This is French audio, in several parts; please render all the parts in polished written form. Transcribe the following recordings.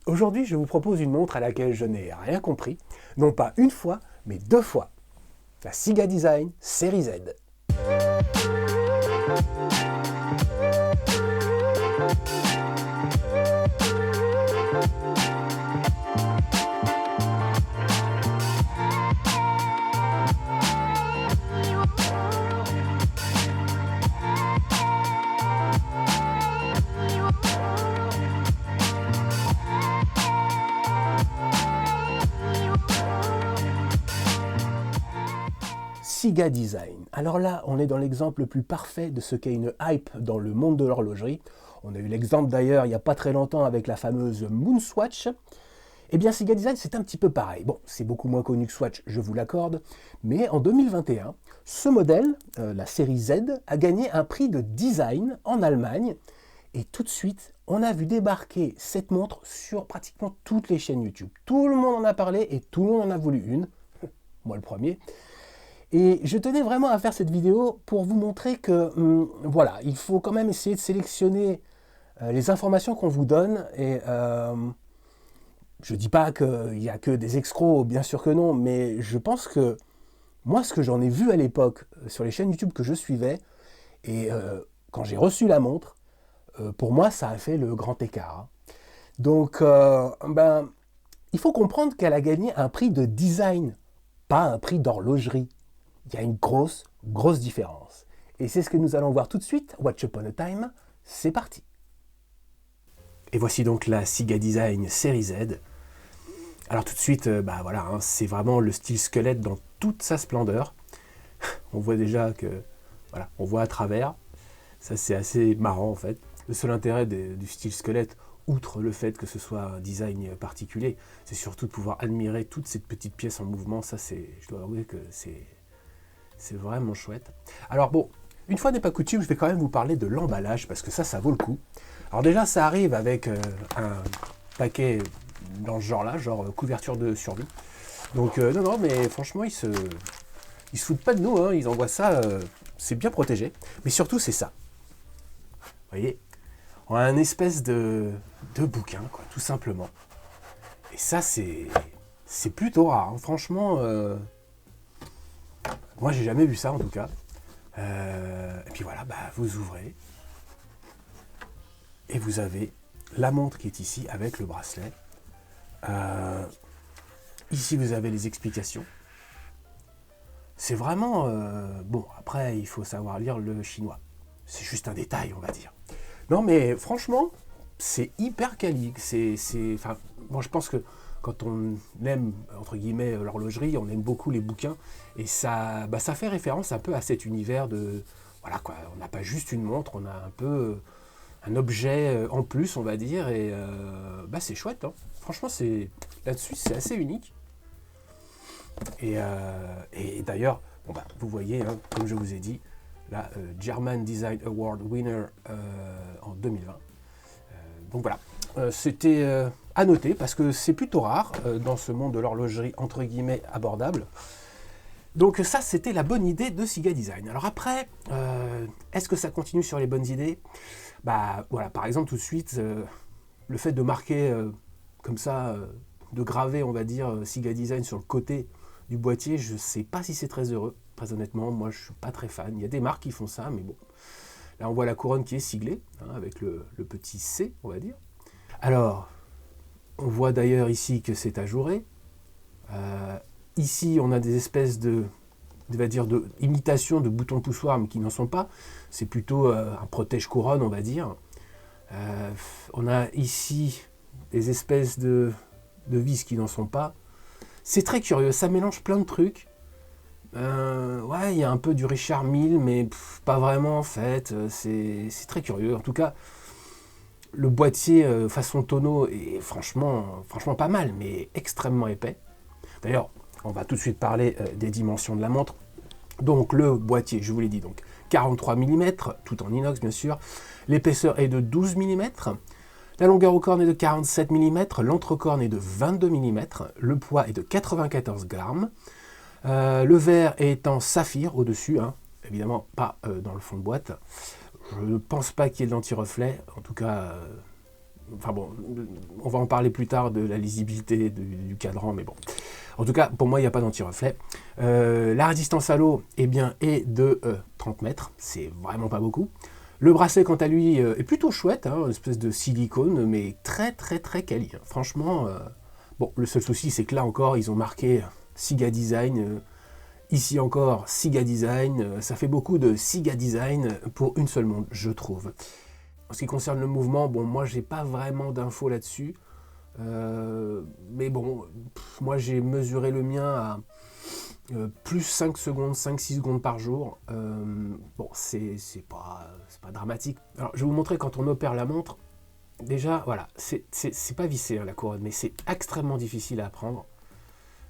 Aujourd'hui, je vous propose une montre à laquelle je n'ai rien compris, non pas une fois, mais deux fois. La Siga Design Série Z. Siga Design. Alors là, on est dans l'exemple le plus parfait de ce qu'est une hype dans le monde de l'horlogerie. On a eu l'exemple d'ailleurs il n'y a pas très longtemps avec la fameuse Moonswatch. Eh bien, Siga Design, c'est un petit peu pareil. Bon, c'est beaucoup moins connu que Swatch, je vous l'accorde, mais en 2021, ce modèle, la série Z, a gagné un prix de design en Allemagne. Et tout de suite, on a vu débarquer cette montre sur pratiquement toutes les chaînes YouTube. Tout le monde en a parlé et tout le monde en a voulu une. Moi le premier. Et je tenais vraiment à faire cette vidéo pour vous montrer que, voilà, il faut quand même essayer de sélectionner les informations qu'on vous donne. Et je ne dis pas qu'il n'y a que des escrocs, bien sûr que non, mais je pense que moi, ce que j'en ai vu à l'époque sur les chaînes YouTube que je suivais, et quand j'ai reçu la montre, pour moi, ça a fait le grand écart. Hein. Donc, il faut comprendre qu'elle a gagné un prix de design, pas un prix d'horlogerie. Il y a une grosse différence. Et c'est ce que nous allons voir tout de suite. Watch Upon a Time, c'est parti. Et voici donc la Siga Design Série Z. Alors tout de suite, voilà, hein, c'est vraiment le style squelette dans toute sa splendeur. On voit déjà que, voilà, on voit à travers. Ça c'est assez marrant en fait. Le seul intérêt du style squelette, outre le fait que ce soit un design particulier, c'est surtout de pouvoir admirer toutes ces petites pièces en mouvement. Ça c'est, je dois avouer que c'est vraiment chouette. Alors bon, une fois n'est pas coutume, je vais quand même vous parler de l'emballage, parce que ça vaut le coup. Alors déjà, ça arrive avec un paquet dans ce genre-là, genre couverture de survie. Donc non, mais franchement, ils se foutent pas de nous, hein, ils envoient ça, c'est bien protégé. Mais surtout, c'est ça. Vous voyez, on a une espèce de bouquin, quoi, tout simplement. Et ça, c'est plutôt rare, hein. Franchement... moi, j'ai jamais vu ça en tout cas. Et puis voilà, vous ouvrez. Et vous avez la montre qui est ici avec le bracelet. Ici, vous avez les explications. C'est vraiment... bon, après, il faut savoir lire le chinois. C'est juste un détail, on va dire. Non, mais franchement, c'est hyper quali. Bon, je pense que quand on aime, entre guillemets, l'horlogerie, on aime beaucoup les bouquins, et ça fait référence un peu à cet univers de... Voilà quoi, on n'a pas juste une montre, on a un peu un objet en plus, on va dire, et c'est chouette. Hein. Franchement, là-dessus, c'est assez unique. Et d'ailleurs, vous voyez, hein, comme je vous ai dit, la German Design Award winner en 2020. Donc voilà, c'était à noter parce que c'est plutôt rare dans ce monde de l'horlogerie entre guillemets abordable. Donc ça, c'était la bonne idée de Siga Design. Alors après, est-ce que ça continue sur les bonnes idées ? Voilà, par exemple tout de suite, le fait de marquer comme ça, de graver, on va dire, Siga Design sur le côté du boîtier, je ne sais pas si c'est très heureux. Très honnêtement, moi je ne suis pas très fan. Il y a des marques qui font ça, mais bon. Là, on voit la couronne qui est siglée, hein, avec le petit C, on va dire. Alors, on voit d'ailleurs ici que c'est ajouré. Ici, on a des espèces imitation de boutons poussoirs, mais qui n'en sont pas. C'est plutôt un protège-couronne, on va dire. On a ici des espèces de vis qui n'en sont pas. C'est très curieux, ça mélange plein de trucs. Ouais, il y a un peu du Richard Mille, mais pas vraiment en fait. C'est très curieux. En tout cas, le boîtier façon tonneau est franchement pas mal, mais extrêmement épais. D'ailleurs, on va tout de suite parler des dimensions de la montre. Donc le boîtier, je vous l'ai dit, donc 43 mm, tout en inox bien sûr. L'épaisseur est de 12 mm. La longueur au corne est de 47 mm. L'entrecorne est de 22 mm. Le poids est de 94 grammes. Le verre est en saphir au-dessus, hein, évidemment pas dans le fond de boîte. Je ne pense pas qu'il y ait de l'anti-reflet, en tout cas Enfin bon, on va en parler plus tard de la lisibilité du cadran, mais bon. En tout cas, pour moi, il n'y a pas d'anti-reflet. La résistance à l'eau est de 30 mètres, c'est vraiment pas beaucoup. Le bracelet, quant à lui, est plutôt chouette, hein, une espèce de silicone, mais très très très quali. Franchement, bon, le seul souci, c'est que là encore, ils ont marqué Siga Design. Ici encore, Siga Design. Ça fait beaucoup de Siga Design pour une seule montre, je trouve. En ce qui concerne le mouvement, bon, moi, j'ai pas vraiment d'infos là-dessus. Mais bon, moi, j'ai mesuré le mien à plus 5 secondes, 5-6 secondes par jour. Bon, c'est pas dramatique. Alors, je vais vous montrer quand on opère la montre. Déjà, voilà, c'est pas vissé, hein, la couronne, mais c'est extrêmement difficile à apprendre.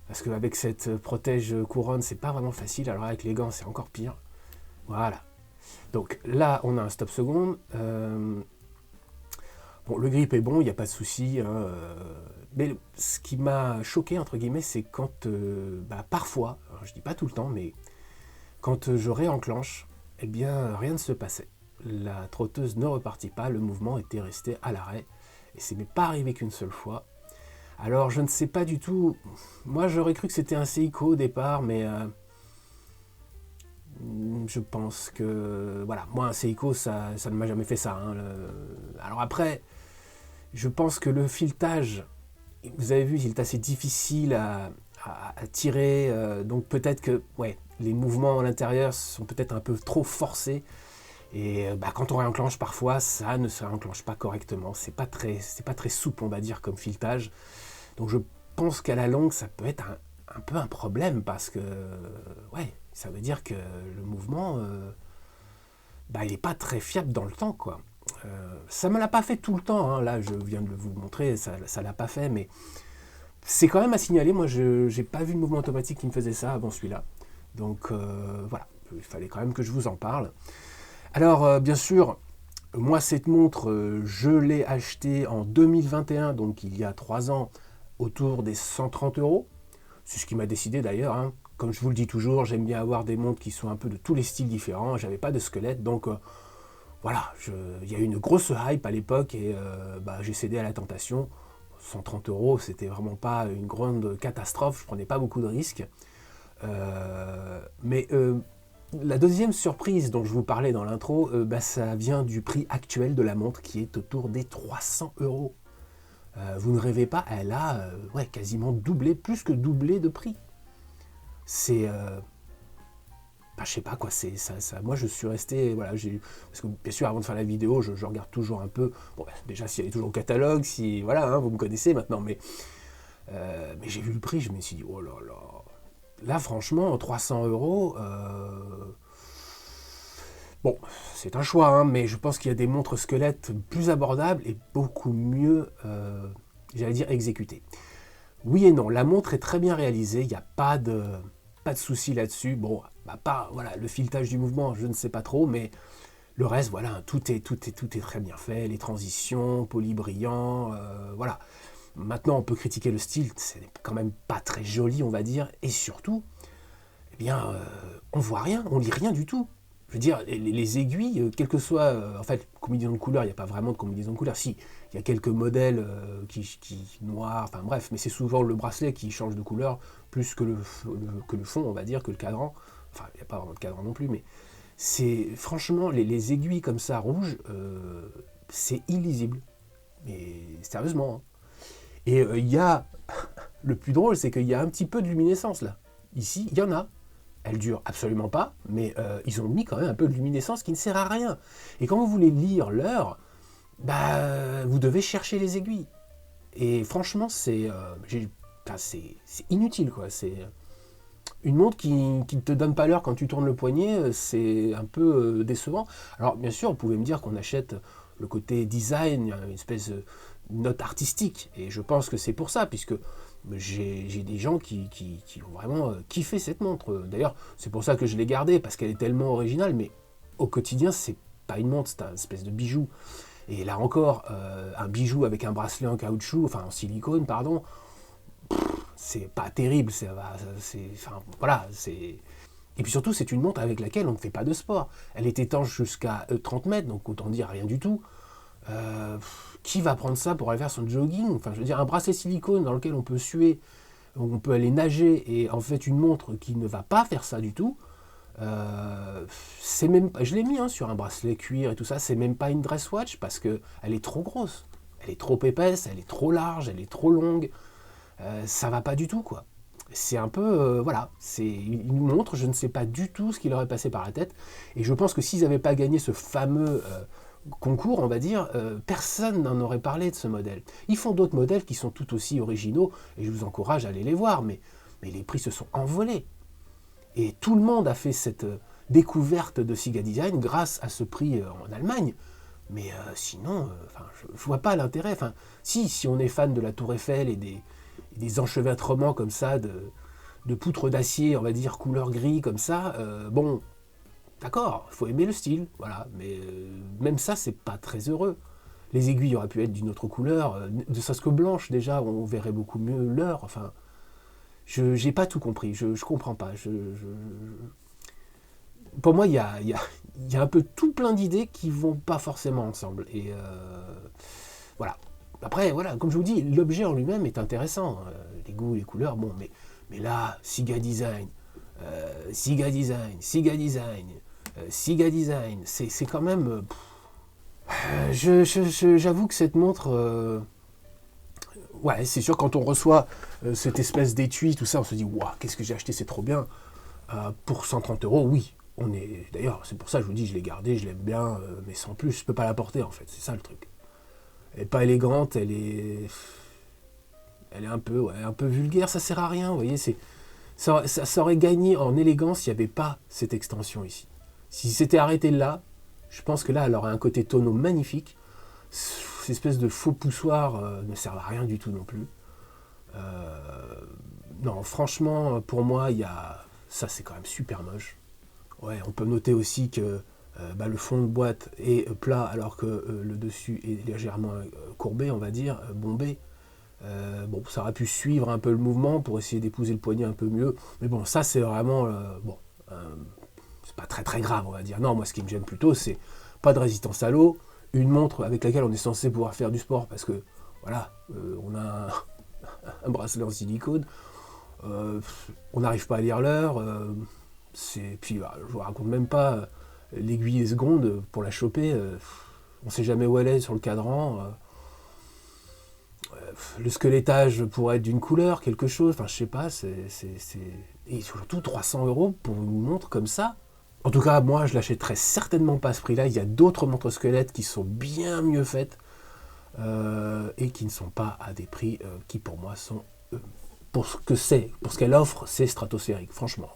Parce qu'avec cette protège couronne, c'est pas vraiment facile. Alors avec les gants, c'est encore pire. Voilà. Donc là, on a un stop seconde. Bon, le grip est bon, il n'y a pas de souci. Hein, mais ce qui m'a choqué, entre guillemets, c'est quand, parfois, alors je dis pas tout le temps, mais quand je réenclenche, eh bien, rien ne se passait. La trotteuse ne repartit pas, le mouvement était resté à l'arrêt. Et ce n'est pas arrivé qu'une seule fois. Alors, je ne sais pas du tout. Moi, j'aurais cru que c'était un Seiko au départ, mais je pense que... Voilà, moi, un Seiko, ça ne m'a jamais fait ça. Hein, Alors après, je pense que le filetage, vous avez vu, il est assez difficile à tirer. Donc peut-être que les mouvements à l'intérieur sont peut-être un peu trop forcés. Et quand on réenclenche parfois, ça ne se réenclenche pas correctement. C'est pas très souple, on va dire, comme filetage. Donc je pense qu'à la longue, ça peut être un peu un problème parce que ça veut dire que le mouvement, il n'est pas très fiable dans le temps, quoi. Ça ne me l'a pas fait tout le temps, hein. Là je viens de vous le montrer, ça ne l'a pas fait, mais c'est quand même à signaler. Moi je n'ai pas vu de mouvement automatique qui me faisait ça avant celui-là. Donc voilà, il fallait quand même que je vous en parle. Alors bien sûr, moi cette montre, je l'ai achetée en 2021, donc il y a 3 ans, autour des 130 €. C'est ce qui m'a décidé d'ailleurs, hein. Comme je vous le dis toujours, j'aime bien avoir des montres qui sont un peu de tous les styles différents. J'avais pas de squelette, donc voilà, il y a eu une grosse hype à l'époque et j'ai cédé à la tentation. 130 €, c'était vraiment pas une grande catastrophe, je prenais pas beaucoup de risques. Mais la deuxième surprise dont je vous parlais dans l'intro, ça vient du prix actuel de la montre qui est autour des 300 €. Vous ne rêvez pas, elle a quasiment doublé, plus que doublé de prix. C'est... je sais pas quoi, c'est ça. Moi je suis resté, voilà, parce que bien sûr avant de faire la vidéo, je regarde toujours un peu, déjà si elle est toujours au catalogue, si, voilà, hein, vous me connaissez maintenant, mais j'ai vu le prix, je me suis dit, oh là là, là franchement, 300 €, bon, c'est un choix, hein, mais je pense qu'il y a des montres squelettes plus abordables et beaucoup mieux, j'allais dire, exécutées. Oui et non, la montre est très bien réalisée, il n'y a pas de souci là-dessus. Bon, voilà, le filetage du mouvement, je ne sais pas trop, mais le reste, voilà, tout est très bien fait, les transitions, poli brillant, voilà. Maintenant, on peut critiquer le style, c'est quand même pas très joli, on va dire, et surtout, on voit rien, on lit rien du tout. Je veux dire, les aiguilles, quelle que soit... en fait, combinaison de couleurs, il n'y a pas vraiment de combinaison de couleurs. Si, il y a quelques modèles qui noirs, enfin bref, mais c'est souvent le bracelet qui change de couleur, plus que le fond, on va dire, que le cadran. Enfin, il n'y a pas vraiment de cadran non plus, mais c'est... Franchement, les aiguilles comme ça, rouges, c'est illisible. Mais sérieusement. Hein. Et il y a... Le plus drôle, c'est qu'il y a un petit peu de luminescence, là. Ici, il y en a. Elle dure absolument pas, mais ils ont mis quand même un peu de luminescence qui ne sert à rien. Et quand vous voulez lire l'heure, vous devez chercher les aiguilles. Et franchement, c'est inutile, quoi. C'est une montre qui ne te donne pas l'heure quand tu tournes le poignet, c'est un peu décevant. Alors bien sûr, vous pouvez me dire qu'on achète le côté design, une espèce de note artistique, et je pense que c'est pour ça, puisque j'ai des gens qui ont vraiment kiffé cette montre. D'ailleurs, c'est pour ça que je l'ai gardée, parce qu'elle est tellement originale, mais au quotidien, c'est pas une montre, c'est un espèce de bijou. Et là encore, un bijou avec un bracelet en caoutchouc, enfin en silicone, pardon, c'est pas terrible, voilà, c'est... Et puis surtout, c'est une montre avec laquelle on ne fait pas de sport. Elle est étanche jusqu'à 30 mètres, donc autant dire rien du tout. Qui va prendre ça pour aller faire son jogging? Enfin, je veux dire, un bracelet silicone dans lequel on peut suer, on peut aller nager, et en fait une montre qui ne va pas faire ça du tout. C'est même, je l'ai mis sur un bracelet cuir et tout ça, c'est même pas une dress watch parce que elle est trop grosse, elle est trop épaisse, elle est trop large, elle est trop longue, ça va pas du tout quoi. C'est un peu, voilà, c'est une montre, je ne sais pas du tout ce qui leur est passé par la tête, et je pense que s'ils n'avaient pas gagné ce fameux concours, on va dire, personne n'en aurait parlé de ce modèle. Ils font d'autres modèles qui sont tout aussi originaux, et je vous encourage à aller les voir, mais les prix se sont envolés. Et tout le monde a fait cette découverte de Siga Design grâce à ce prix en Allemagne. Mais sinon, je ne vois pas l'intérêt. Enfin, si on est fan de la Tour Eiffel et des enchevêtrements comme ça, de poutres d'acier, on va dire, couleur gris, comme ça, bon, d'accord, il faut aimer le style, voilà. Mais même ça, c'est pas très heureux. Les aiguilles auraient pu être d'une autre couleur, de sorte que blanche, déjà, on verrait beaucoup mieux l'heure. Enfin, je n'ai pas tout compris, je comprends pas. Pour moi, il y a un peu tout plein d'idées qui vont pas forcément ensemble. Et voilà. Après, voilà, comme je vous dis, l'objet en lui-même est intéressant. Les goûts, les couleurs, bon, mais là, Siga Design, Siga Design, Siga Design, Siga Design, c'est quand même... j'avoue que cette montre... ouais, c'est sûr, quand on reçoit cette espèce d'étui, tout ça, on se dit, waouh, qu'est-ce que j'ai acheté, c'est trop bien. Pour 130 €, oui. D'ailleurs, c'est pour ça que je vous dis, je l'ai gardée, je l'aime bien, mais sans plus, je peux pas la porter en fait, c'est ça le truc. Elle est pas élégante, elle est un peu, ouais, un peu vulgaire, ça sert à rien, vous voyez, ça aurait gagné en élégance s'il n'y avait pas cette extension ici. Si c'était arrêté là, je pense que là, elle aurait un côté tonneau magnifique. Cette espèce de faux poussoir ne sert à rien du tout non plus. Non, franchement, pour moi, ça c'est quand même super moche. Ouais, on peut noter aussi que le fond de boîte est plat alors que le dessus est légèrement courbé, on va dire, bombé. Bon, ça aurait pu suivre un peu le mouvement pour essayer d'épouser le poignet un peu mieux. Mais bon, ça c'est vraiment... bon, c'est pas très très grave, on va dire. Non, moi ce qui me gêne plutôt, c'est pas de résistance à l'eau, une montre avec laquelle on est censé pouvoir faire du sport parce que, voilà, on a un bracelet en silicone, on n'arrive pas à lire l'heure, puis je vous raconte même pas l'aiguille des secondes pour la choper, on sait jamais où elle est sur le cadran, le squelettage pourrait être d'une couleur, quelque chose, enfin je sais pas, et surtout 300 € pour une montre comme ça. En tout cas, moi je l'achèterais certainement pas à ce prix-là, il y a d'autres montres squelettes qui sont bien mieux faites et qui ne sont pas à des prix qui pour moi sont, pour ce qu'elle offre, c'est stratosphérique, franchement.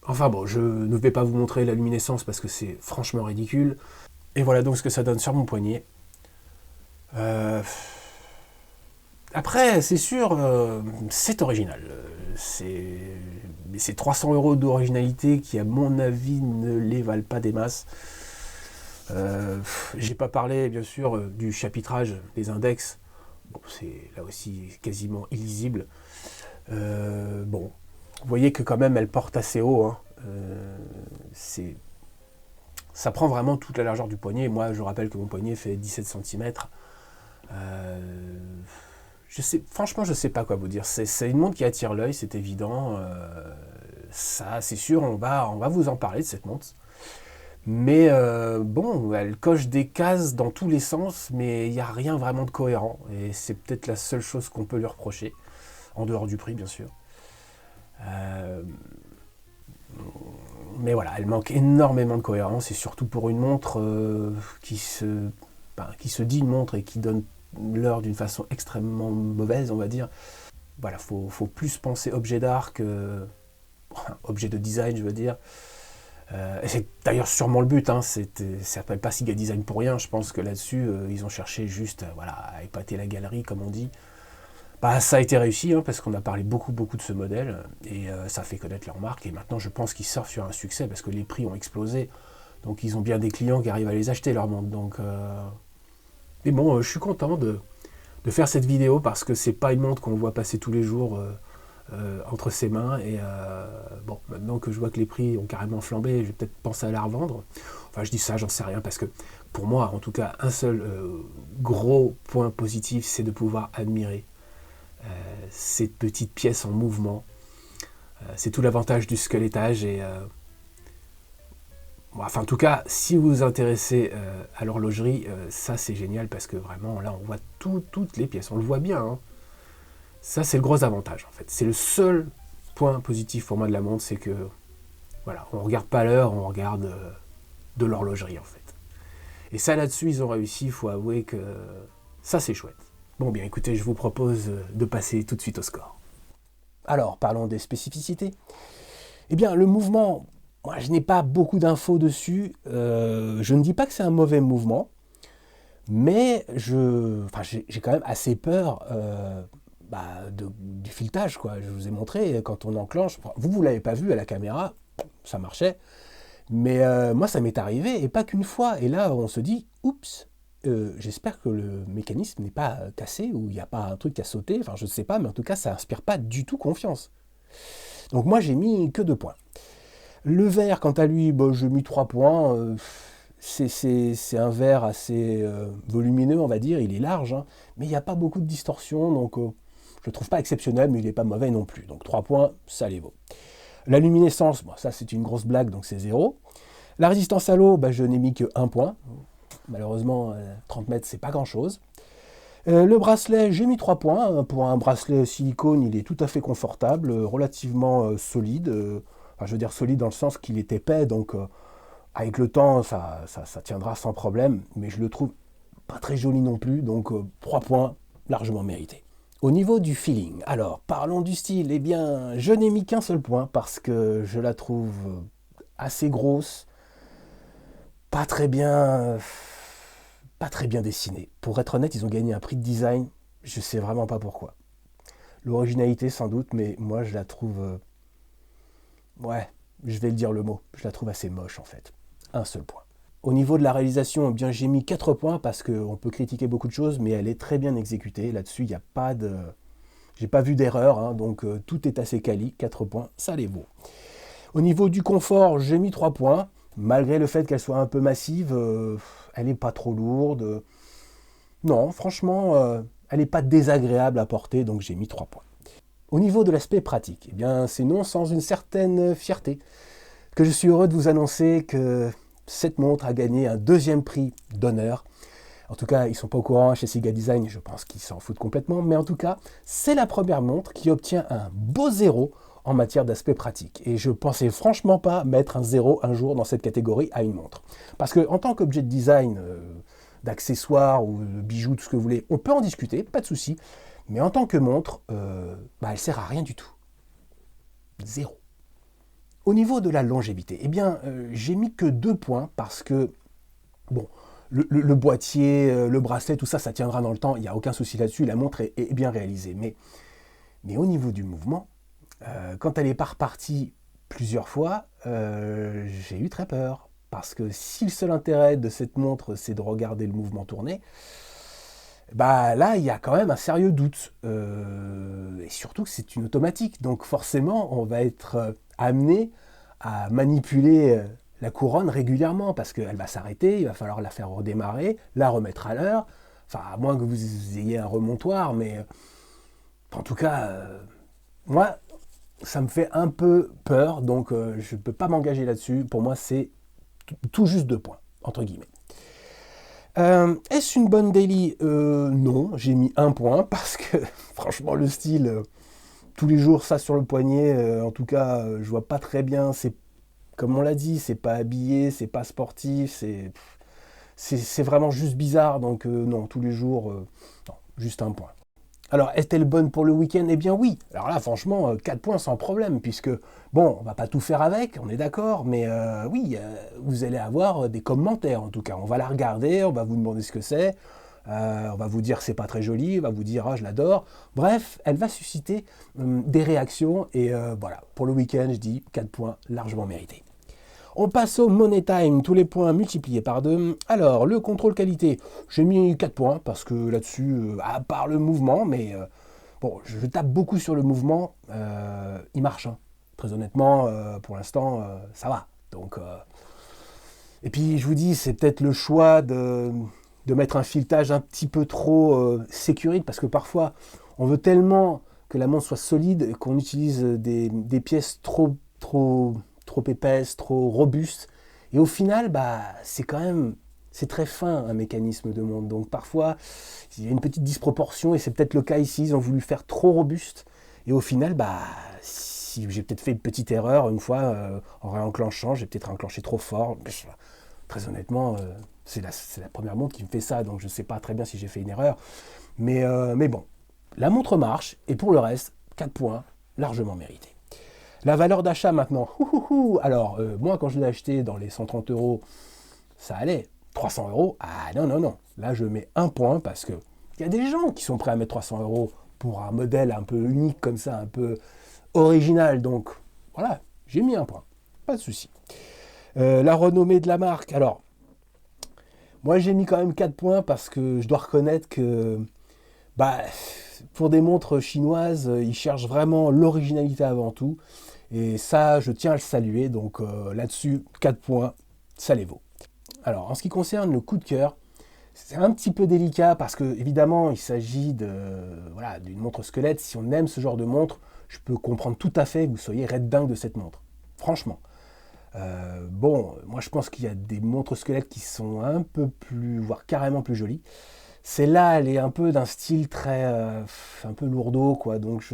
Enfin bon, je ne vais pas vous montrer la luminescence parce que c'est franchement ridicule. Et voilà donc ce que ça donne sur mon poignet. Après, c'est sûr, c'est original. C'est 300 € d'originalité qui, à mon avis, ne les valent pas des masses. J'ai pas parlé, bien sûr, du chapitrage des index. Bon, c'est là aussi quasiment illisible. Bon, vous voyez que quand même elle porte assez haut. Hein. Ça prend vraiment toute la largeur du poignet. Moi, je rappelle que mon poignet fait 17 cm. Franchement, je sais pas quoi vous dire. C'est une montre qui attire l'œil, c'est évident. Ça, c'est sûr, on va vous en parler de cette montre. Mais bon, elle coche des cases dans tous les sens, mais il n'y a rien vraiment de cohérent. Et c'est peut-être la seule chose qu'on peut lui reprocher, en dehors du prix, bien sûr. Mais voilà, elle manque énormément de cohérence, et surtout pour une montre qui se dit une montre et qui donne l'heure d'une façon extrêmement mauvaise, on va dire. Voilà, faut plus penser objet d'art que objet de design, je veux dire. Et c'est d'ailleurs sûrement le but, hein, ça s'appelle pas Siga Design pour rien. Je pense que là-dessus, ils ont cherché juste à épater la galerie, comme on dit. Ça a été réussi, hein, parce qu'on a parlé beaucoup de ce modèle, et ça fait connaître leur marque, et maintenant je pense qu'ils surfent sur un succès, parce que les prix ont explosé, donc ils ont bien des clients qui arrivent à les acheter, leur montre. Donc, mais bon, je suis content de faire cette vidéo, parce que c'est pas une montre qu'on voit passer tous les jours entre ses mains, et bon, maintenant que je vois que les prix ont carrément flambé, je vais peut-être penser à la revendre. Enfin, je dis ça, j'en sais rien, parce que pour moi en tout cas, un seul gros point positif, c'est de pouvoir admirer cette petite pièce en mouvement. C'est tout l'avantage du squelettage et bon, enfin en tout cas, si vous vous intéressez à l'horlogerie, ça c'est génial parce que vraiment là on voit toutes les pièces, on le voit bien. Hein. Ça c'est le gros avantage en fait. C'est le seul point positif pour moi de la montre, c'est que voilà, on ne regarde pas l'heure, on regarde de l'horlogerie en fait. Et ça là-dessus ils ont réussi, il faut avouer que ça c'est chouette. Bon bien écoutez, je vous propose de passer tout de suite au score. Alors parlons des spécificités. Eh bien le mouvement, moi je n'ai pas beaucoup d'infos dessus, je ne dis pas que c'est un mauvais mouvement, mais j'ai quand même assez peur du filetage, quoi. Je vous ai montré, quand on enclenche, vous ne l'avez pas vu à la caméra, ça marchait, mais moi ça m'est arrivé, et pas qu'une fois, et là on se dit, oups, j'espère que le mécanisme n'est pas cassé, ou il n'y a pas un truc qui a sauté, enfin je ne sais pas, mais en tout cas ça n'inspire pas du tout confiance. Donc moi j'ai mis que 2 points. Le verre, quant à lui, j'ai mis 3 points, c'est un verre assez volumineux, on va dire, il est large, hein, mais il n'y a pas beaucoup de distorsion, donc je ne le trouve pas exceptionnel, mais il n'est pas mauvais non plus. Donc 3 points, ça les vaut. La luminescence, bon, ça c'est une grosse blague, donc c'est 0. La résistance à l'eau, je n'ai mis que 1 point. Malheureusement, 30 mètres, c'est pas grand-chose. Le bracelet, j'ai mis 3 points. Pour un bracelet silicone, il est tout à fait confortable, relativement solide. Enfin, je veux dire solide dans le sens qu'il est épais, donc avec le temps, ça tiendra sans problème. Mais je le trouve pas très joli non plus, donc 3 points largement mérités. Au niveau du feeling, alors parlons du style. Eh bien, je n'ai mis qu'un seul point parce que je la trouve assez grosse, pas très bien dessinée. Pour être honnête, ils ont gagné un prix de design, je sais vraiment pas pourquoi. L'originalité sans doute, mais moi je la trouve... ouais, je vais le dire le mot, je la trouve assez moche en fait. Un seul point. Au niveau de la réalisation, eh bien, j'ai mis 4 points parce qu'on peut critiquer beaucoup de choses, mais elle est très bien exécutée. Là-dessus, il n'y a pas de... J'ai pas vu d'erreur, hein, donc tout est assez quali. 4 points, ça les vaut. Au niveau du confort, j'ai mis 3 points. Malgré le fait qu'elle soit un peu massive, elle n'est pas trop lourde. Non, franchement, elle n'est pas désagréable à porter, donc j'ai mis 3 points. Au niveau de l'aspect pratique, eh bien, c'est non sans une certaine fierté que je suis heureux de vous annoncer que cette montre a gagné un 2e prix d'honneur. En tout cas, ils ne sont pas au courant chez Siga Design, je pense qu'ils s'en foutent complètement, mais en tout cas, c'est la première montre qui obtient un beau 0 en matière d'aspect pratique. Et je pensais franchement pas mettre un 0 un jour dans cette catégorie à une montre. Parce qu'en tant qu'objet de design, d'accessoires ou de bijoux, tout ce que vous voulez, on peut en discuter, pas de souci. Mais en tant que montre, elle sert à rien du tout. 0. Au niveau de la longévité, eh bien, j'ai mis que 2 points parce que, bon, le boîtier, le bracelet, tout ça, ça tiendra dans le temps, il n'y a aucun souci là-dessus, la montre est bien réalisée. Mais au niveau du mouvement, quand elle n'est pas repartie plusieurs fois, j'ai eu très peur. Parce que si le seul intérêt de cette montre, c'est de regarder le mouvement tourner, là, il y a quand même un sérieux doute. Et surtout que c'est une automatique. Donc forcément, on va être amené à manipuler la couronne régulièrement parce qu'elle va s'arrêter, il va falloir la faire redémarrer, la remettre à l'heure. Enfin, à moins que vous ayez un remontoir, mais en tout cas, moi, ça me fait un peu peur, donc je ne peux pas m'engager là-dessus. Pour moi, c'est tout juste 2 points, entre guillemets. Est-ce une bonne daily? Non, j'ai mis 1 point parce que franchement le style, tous les jours ça sur le poignet, en tout cas je vois pas très bien, c'est comme on l'a dit, c'est pas habillé, c'est pas sportif, c'est vraiment juste bizarre, donc non, tous les jours, non, juste 1 point. Alors, est-elle bonne pour le week-end? Eh bien oui. Alors là, franchement, 4 points sans problème, puisque, bon, on va pas tout faire avec, on est d'accord, mais oui, vous allez avoir des commentaires, en tout cas. On va la regarder, on va vous demander ce que c'est, on va vous dire que c'est pas très joli, on va vous dire, ah, je l'adore. Bref, elle va susciter des réactions, et voilà, pour le week-end, je dis 4 points largement mérités. On passe au Money Time, tous les points multipliés par 2. Alors, le contrôle qualité, j'ai mis 4 points, parce que là-dessus, à part le mouvement, mais bon, je tape beaucoup sur le mouvement, il marche. Hein. Très honnêtement, pour l'instant, ça va. Donc, Et puis je vous dis, c'est peut-être le choix de mettre un filetage un petit peu trop sécurite, parce que parfois on veut tellement que la montre soit solide qu'on utilise des pièces trop épaisses, trop robustes. Et au final, bah, c'est très fin un mécanisme de montre. Donc parfois, il y a une petite disproportion, et c'est peut-être le cas ici, ils ont voulu faire trop robuste. Et au final, bah, si j'ai peut-être fait une petite erreur une fois en réenclenchant, j'ai peut-être enclenché trop fort. Très honnêtement, c'est la première montre qui me fait ça, donc je ne sais pas très bien si j'ai fait une erreur. Mais bon, la montre marche, et pour le reste, 4 points, largement mérités. La valeur d'achat maintenant. Alors, moi, quand je l'ai acheté dans les 130 euros, ça allait. 300 euros, ah non, non, non. Là, je mets un point parce que il y a des gens qui sont prêts à mettre 300 euros pour un modèle un peu unique comme ça, un peu original. Donc, voilà, j'ai mis un point. Pas de souci. La renommée de la marque. Alors, moi, j'ai mis quand même 4 points parce que je dois reconnaître que, bah, pour des montres chinoises, ils cherchent vraiment l'originalité avant tout. Et ça, je tiens à le saluer. Donc là-dessus, 4 points, ça les vaut. Alors, en ce qui concerne le coup de cœur, c'est un petit peu délicat parce que, évidemment, il s'agit voilà, d'une montre squelette. Si on aime ce genre de montre, je peux comprendre tout à fait que vous soyez red dingue de cette montre. Franchement. Bon, moi je pense qu'il y a des montres squelettes qui sont un peu plus, voire carrément plus jolies. Celle-là, elle est un peu d'un style très, un peu lourdeau, quoi. Donc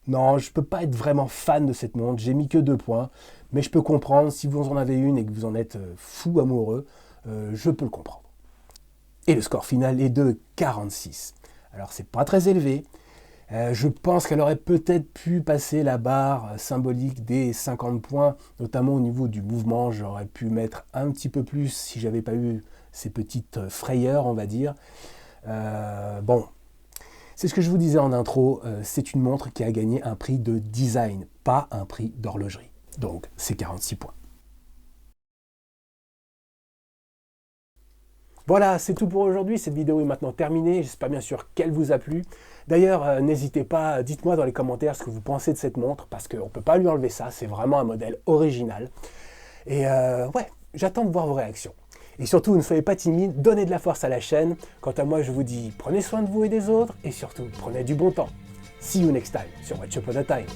non, je peux pas être vraiment fan de cette montre. J'ai mis que 2 points, mais je peux comprendre si vous en avez une et que vous en êtes fou amoureux, je peux le comprendre. Et le score final est de 46. Alors c'est pas très élevé. Je pense qu'elle aurait peut-être pu passer la barre symbolique des 50 points, notamment au niveau du mouvement. J'aurais pu mettre un petit peu plus si j'avais pas eu ces petites frayeurs, on va dire. Bon, c'est ce que je vous disais en intro, c'est une montre qui a gagné un prix de design, pas un prix d'horlogerie. Donc c'est 46 points. Voilà, c'est tout pour aujourd'hui. Cette vidéo est maintenant terminée. J'espère bien sûr qu'elle vous a plu. D'ailleurs, n'hésitez pas, dites-moi dans les commentaires ce que vous pensez de cette montre, parce qu'on ne peut pas lui enlever ça. C'est vraiment un modèle original. Et ouais, j'attends de voir vos réactions. Et surtout, ne soyez pas timide, donnez de la force à la chaîne. Quant à moi, je vous dis, prenez soin de vous et des autres, et surtout, prenez du bon temps. See you next time sur Watch Upon a Time.